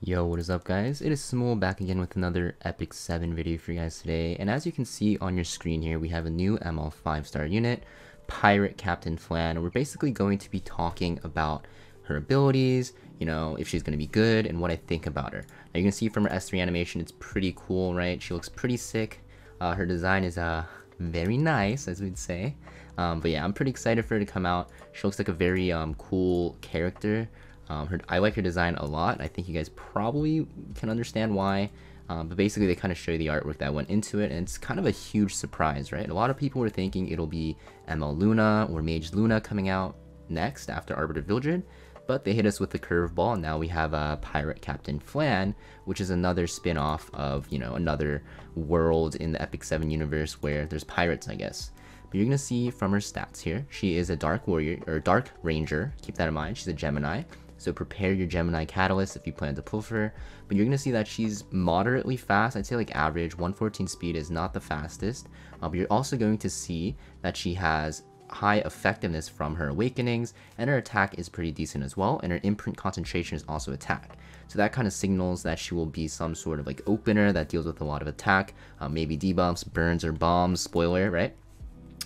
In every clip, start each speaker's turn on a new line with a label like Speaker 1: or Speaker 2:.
Speaker 1: Yo, what is up guys? It is Samool back again with another Epic 7 video for you guys today. And as you can see on your screen here, we have a new ML 5-star unit, Pirate Captain Flan. We're basically going to be talking about her abilities, you know, if she's going to be good, and what I think about her. Now you can see from her S3 animation, it's pretty cool, right? She looks pretty sick. Her design is very nice, as we'd say. But yeah, I'm pretty excited for her to come out. She looks like a very cool character. I like her design a lot. I think you guys probably can understand why. But basically, they kind of show you the artwork that went into it, and it's kind of a huge surprise, right? A lot of people were thinking it'll be ML Luna or Mage Luna coming out next after Arbiter Vildred, but they hit us with the curveball, and now we have Pirate Captain Flan, which is another spin-off of, you know, another world in the Epic 7 universe where there's pirates, I guess. But you're gonna see from her stats here, she is a Dark Warrior, or Dark Ranger, keep that in mind, she's a Gemini. So prepare your Gemini Catalyst if you plan to pull for her. But you're going to see that she's moderately fast. I'd say like average. 114 speed is not the fastest. But you're also going to see that she has high effectiveness from her awakenings. And her attack is pretty decent as well. And her imprint concentration is also attack. So that kind of signals that she will be some sort of like opener that deals with a lot of attack. Maybe debuffs, burns, or bombs. Spoiler, right?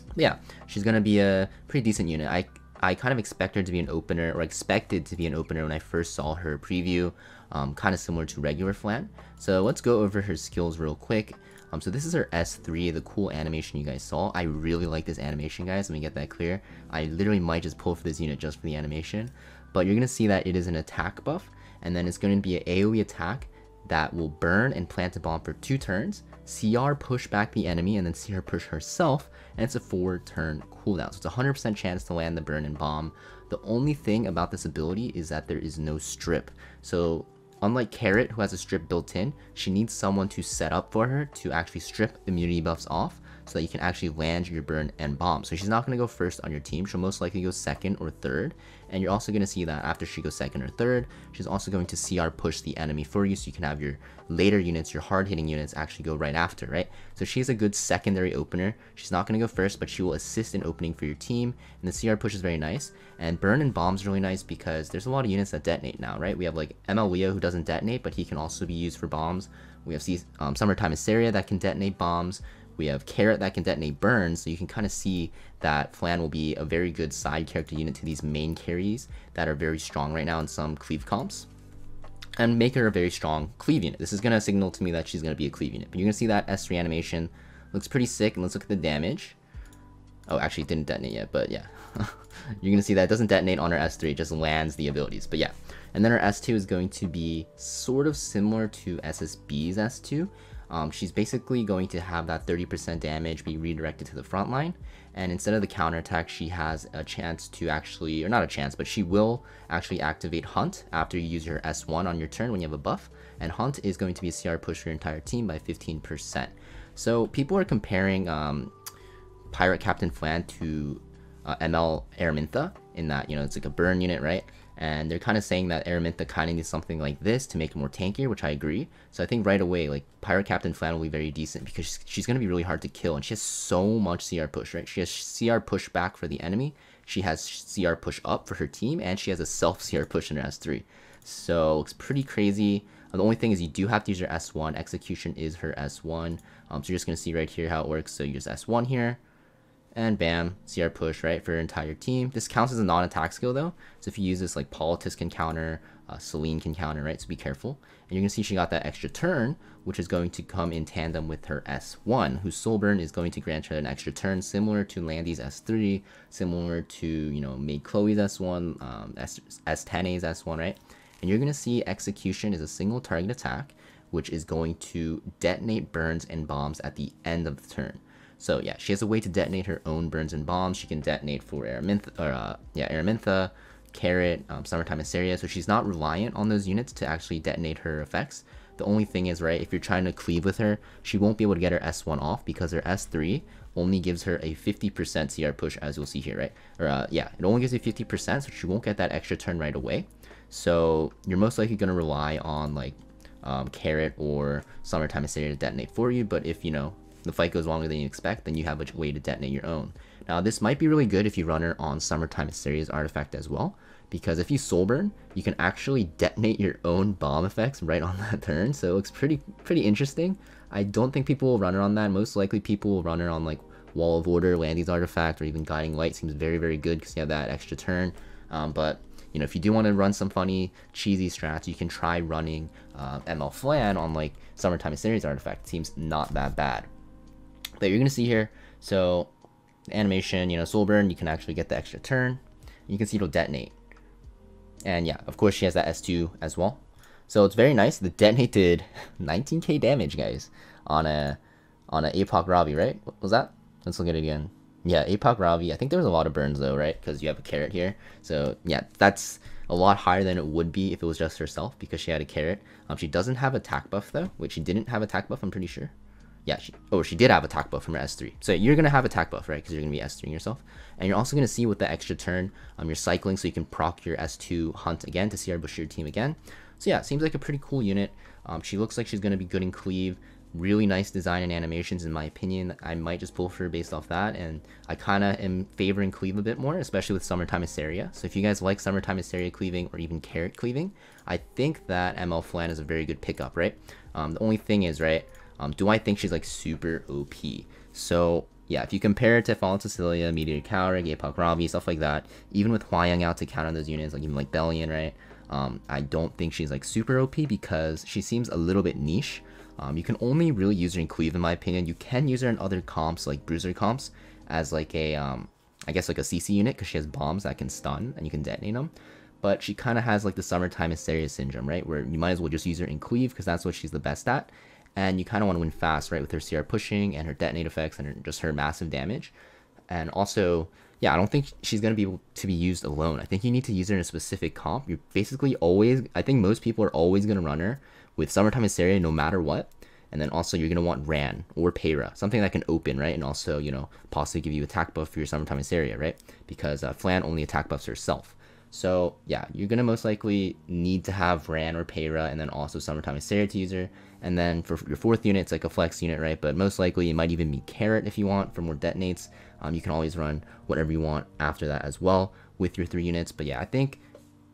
Speaker 1: But yeah, she's going to be a pretty decent unit. I kind of expect her to be an opener, or expected to be an opener when I first saw her preview, kind of similar to regular Flan. So let's go over her skills real quick. So this is her S3, the cool animation you guys saw. I really like this animation, guys. Let me get that clear. I literally might just pull for this unit just for the animation. But you're going to see that it is an attack buff, and then it's going to be an AoE attack that will burn and plant a bomb for 2 turns, CR push back the enemy, and then CR push herself, and it's a 4-turn cooldown. So it's a 100% chance to land the burn and bomb. The only thing about this ability is that there is no strip. So unlike Carrot, who has a strip built in, she needs someone to set up for her to actually strip immunity buffs off, so that you can actually land your burn and bomb. So she's not going to go first on your team. She'll most likely go second or third. And you're also going to see that after she goes second or third, she's also going to CR push the enemy for you, so you can have your later units, your hard-hitting units, actually go right after, right? So she's a good secondary opener. She's not going to go first, but she will assist in opening for your team. And the CR push is very nice. And burn and bomb is really nice because there's a lot of units that detonate now, right? We have like ML Leo, who doesn't detonate, but he can also be used for bombs. We have Summertime Hysteria that can detonate bombs. We have Carrot that can detonate burns, so you can kind of see that Flan will be a very good side character unit to these main carries that are very strong right now in some cleave comps. And make her a very strong cleave unit. This is going to signal to me that she's going to be a cleave unit. But you're going to see that S3 animation looks pretty sick, and let's look at the damage. Oh, actually it didn't detonate yet, but yeah. You're going to see that it doesn't detonate on her S3, it just lands the abilities, but yeah. And then her S2 is going to be sort of similar to SSB's S2. She's basically going to have that 30% damage be redirected to the front line, and instead of the counterattack, she has a chance to actually, or not a chance, but she will actually activate Hunt after you use your S1 on your turn when you have a buff, and Hunt is going to be a CR push for your entire team by 15%. So people are comparing Pirate Captain Flan to ML Araminta in that, you know, it's like a burn unit, right? And they're kind of saying that Araminta kind of needs something like this to make it more tankier, which I agree. So I think right away, like, Pirate Captain Flan will be very decent because she's going to be really hard to kill, and she has so much CR push, right? She has CR push back for the enemy, she has CR push up for her team, and she has a self CR push in her S3. So it's pretty crazy. The only thing is you do have to use your S1. Execution is her S1. So you're just going to see right here how it works. So you use S1 here, and bam, CR push, right, for your entire team. This counts as a non-attack skill though, so if you use this, like Politis can counter, Celine can counter, right, so be careful. And you're gonna see she got that extra turn, which is going to come in tandem with her S1, whose soul burn is going to grant her an extra turn, similar to Landy's S3, similar to, you know, Maid Chloe's S1, S10A's S1, right? And you're gonna see execution is a single target attack, which is going to detonate burns and bombs at the end of the turn. So yeah, she has a way to detonate her own burns and bombs. She can detonate for Araminta, Carrot, Summertime Hysteria. So she's not reliant on those units to actually detonate her effects. The only thing is, right, if you're trying to cleave with her, she won't be able to get her S1 off because her S3 only gives her a 50% CR push, as you'll see here, right? Or yeah, it only gives you 50%, so she won't get that extra turn right away. So you're most likely going to rely on like Carrot or Summertime Hysteria to detonate for you. But if, you know, the fight goes longer than you expect, then you have a way to detonate your own. Now this might be really good if you run her on Summertime Mysterious artifact as well, because if you soul burn, you can actually detonate your own bomb effects right on that turn, so it looks pretty interesting. I don't think people will run her on that. Most likely people will run her on like Wall of Order, Landy's artifact, or even Guiding Light. Seems very good because you have that extra turn. But you know, if you do want to run some funny, cheesy strats, you can try running ML Flan on like Summertime Series artifact. It seems not that bad. But you're gonna see here, so the animation, you know, soul burn, you can actually get the extra turn. You can see it'll detonate. And yeah, of course she has that S2 as well. So it's very nice. The detonate did 19k damage, guys, on a APOC Ravi, right? What was that? Let's look at it again. Yeah, APOC Ravi. I think there was a lot of burns though, right? Because you have a carrot here. So yeah, that's a lot higher than it would be if it was just herself because she had a carrot. She doesn't have attack buff though, which she didn't have attack buff, I'm pretty sure. Yeah, she did have attack buff from her S3. So you're going to have attack buff, right? Because you're going to be S3ing yourself. And you're also going to see with the extra turn, you're cycling so you can proc your S2 hunt again to see our Bashir team again. So yeah, it seems like a pretty cool unit. She looks like she's going to be good in cleave. Really nice design and animations in my opinion. I might just pull for her based off that, and I kind of am favoring cleave a bit more, especially with Summertime Hysteria. So if you guys like Summertime Hysteria cleaving or even carrot cleaving, I think that ML Flan is a very good pickup, right? The only thing is, right, do I think she's like super OP? So yeah, if you compare it to Fallen Cecilia, Meteor Cowrick, APOC Ravi, stuff like that, even with Hwayang out to counter those units, like even like Bellion, right? I don't think she's like super OP because she seems a little bit niche. You can only really use her in cleave in my opinion. You can use her in other comps like bruiser comps as like a I guess like a CC unit because she has bombs that can stun and you can detonate them. But she kind of has like the Summertime Hysteria syndrome, right? Where you might as well just use her in cleave because that's what she's the best at. And you kind of want to win fast, right? With her CR pushing and her detonate effects and just her massive damage. And also, yeah, I don't think she's going to be able to be used alone. I think you need to use her in a specific comp. You're basically always, I think most people are always going to run her with Summertime Hysteria no matter what. And then also you're going to want Ran or Payra, something that can open, right? And also, you know, possibly give you attack buff for your Summertime Hysteria, right? Because Flan only attack buffs herself. So yeah, you're going to most likely need to have Ran or Payra and then also Summertime Hysteria to use her. And then for your fourth unit, it's like a flex unit, right? But most likely it might even be Carrot if you want for more detonates. You can always run whatever you want after that as well with your 3 units. But yeah, I think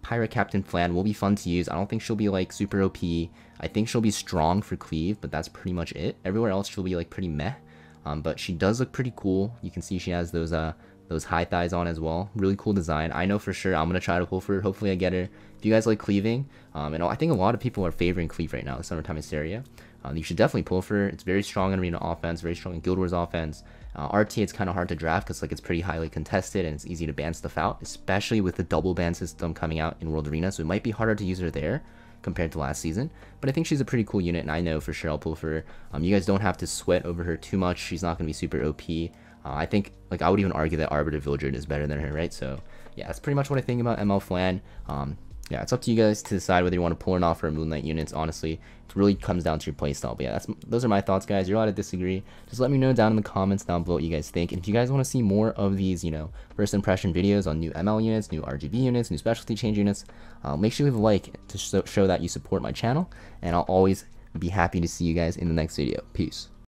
Speaker 1: Pirate Captain Flan will be fun to use. I don't think she'll be like super OP. I think she'll be strong for cleave, but that's pretty much it. Everywhere else she'll be like pretty meh. But she does look pretty cool. You can see she has those high thighs on as well. Really cool design. I know for sure I'm gonna try to pull for her. Hopefully I get her. If you guys like cleaving, and I think a lot of people are favoring cleave right now, the Summertime Hysteria. You should definitely pull for her. It's very strong in arena offense, very strong in Guild Wars offense. RT, it's kind of hard to draft because like it's pretty highly contested and it's easy to ban stuff out, especially with the double ban system coming out in World Arena. So it might be harder to use her there compared to last season. But I think she's a pretty cool unit, and I know for sure I'll pull for her. You guys don't have to sweat over her too much. She's not going to be super OP. I think, like, I would even argue that Arbiter Vildred is better than her, right? So yeah, that's pretty much what I think about ML Flan. Yeah, it's up to you guys to decide whether you want to pull or not for Moonlight units. Honestly, it really comes down to your playstyle. But yeah, those are my thoughts, guys. You're allowed to disagree. Just let me know down in the comments down below what you guys think. And if you guys want to see more of these, you know, first impression videos on new ML units, new RGB units, new specialty change units, make sure you leave a like to show that you support my channel. And I'll always be happy to see you guys in the next video. Peace.